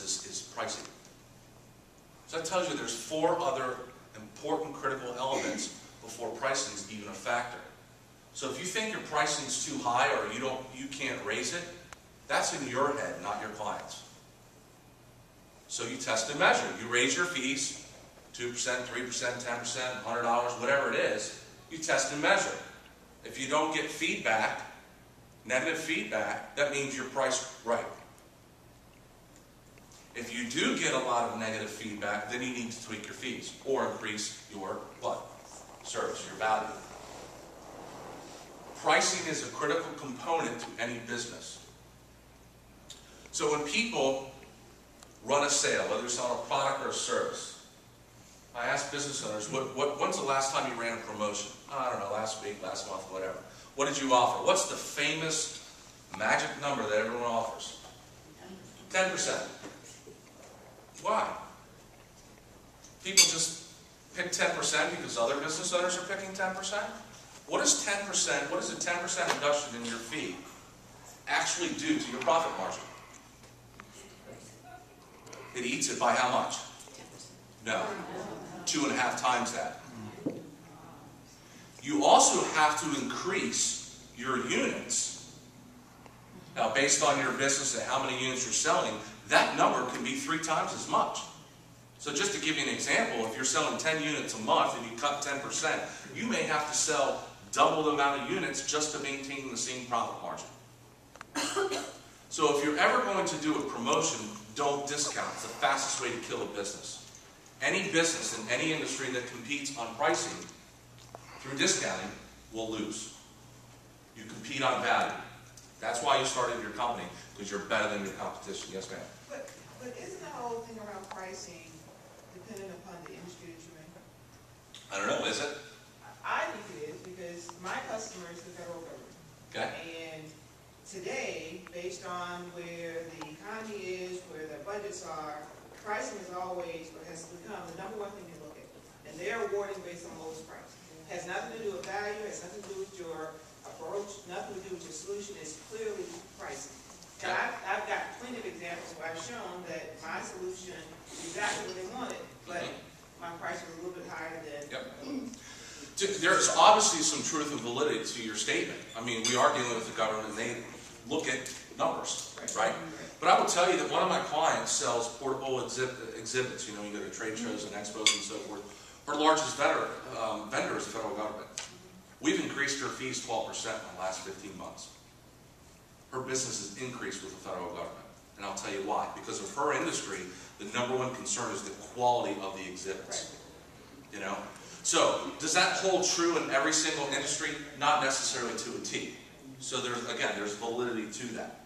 list is pricing. So that tells you there's 4 other important critical elements before pricing is even a factor. So if you think your pricing is too high or you can't raise it, that's in your head, not your clients. So you test and measure. You raise your fees, 2%, 3%, 10%, $100, whatever it is, you test and measure. If you don't get feedback, negative feedback, that means you're priced right. If you do get a lot of negative feedback, then you need to tweak your fees or increase your what? Service, your value. Pricing is a critical component to any business. So when people run a sale, whether you're selling a product or a service, I ask business owners, when's the last time you ran a promotion? I don't know, last week, last month, whatever. What did you offer? What's the famous magic number that everyone offers? 10%. Why? People just pick 10% because other business owners are picking 10%? What is 10%, what does a 10% reduction in your fee actually do to your profit margin? It eats it by how much? No. 2.5 times that. You also have to increase your units. Now, based on your business and how many units you're selling, that number can be 3 times as much. So just to give you an example, if you're selling 10 units a month and you cut 10%, you may have to sell double the amount of units just to maintain the same profit margin. So if you're ever going to do a promotion, don't discount. It's the fastest way to kill a business. Any business in any industry that competes on pricing through discounting will lose. You compete on value. That's why you started your company, because you're better than your competition. Yes, ma'am? But isn't the whole thing around pricing dependent upon the industry that you're in? I don't know, is it? I think it is, because my customer is the federal government. Okay. And today, based on where the economy is, where their budgets are, pricing is always, or has become the #1 thing they look at. And they're awarding based on lowest price. Has nothing to do with value, has nothing to do with your approach, nothing to do with your solution. It's clearly pricing. And I've got plenty of examples where I've shown that my solution is exactly what they wanted, but my price was a little bit higher than... Yep. There's obviously some truth and validity to your statement. I mean, we are dealing with the government, and they look at numbers, right? But I will tell you that one of my clients sells portable exhibits. You know, you go to trade shows and expos and so forth. Her largest vendor is the federal government. We've increased her fees 12% in the last 15 months. Her business has increased with the federal government. And I'll tell you why. Because of her industry, the #1 concern is the quality of the exhibits. You know? So, does that hold true in every single industry? Not necessarily to a T. So there's validity to that.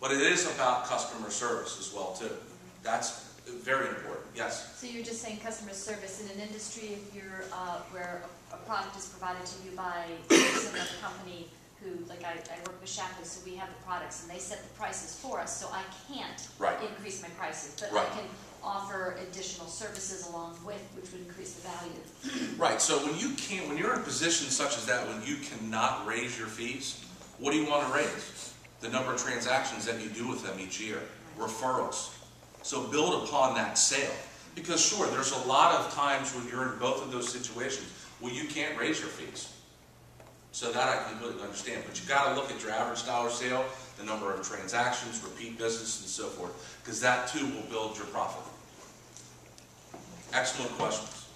But it is about customer service as well, too. That's very important. Yes? So you're just saying customer service in an industry if you're, where a product is provided to you by another company who, like I work with Shapley, so we have the products and they set the prices for us, so I can't increase my prices, but I can offer additional services along with, which would increase the value. Right, so when you're in a position such as that, when you cannot raise your fees, what do you want to raise? The number of transactions that you do with them each year, referrals. So build upon that sale. Because sure, there's a lot of times when you're in both of those situations where you can't raise your fees. So that I completely understand. But you got to look at your average dollar sale, the number of transactions, repeat business, and so forth. Because that too will build your profit. Excellent questions.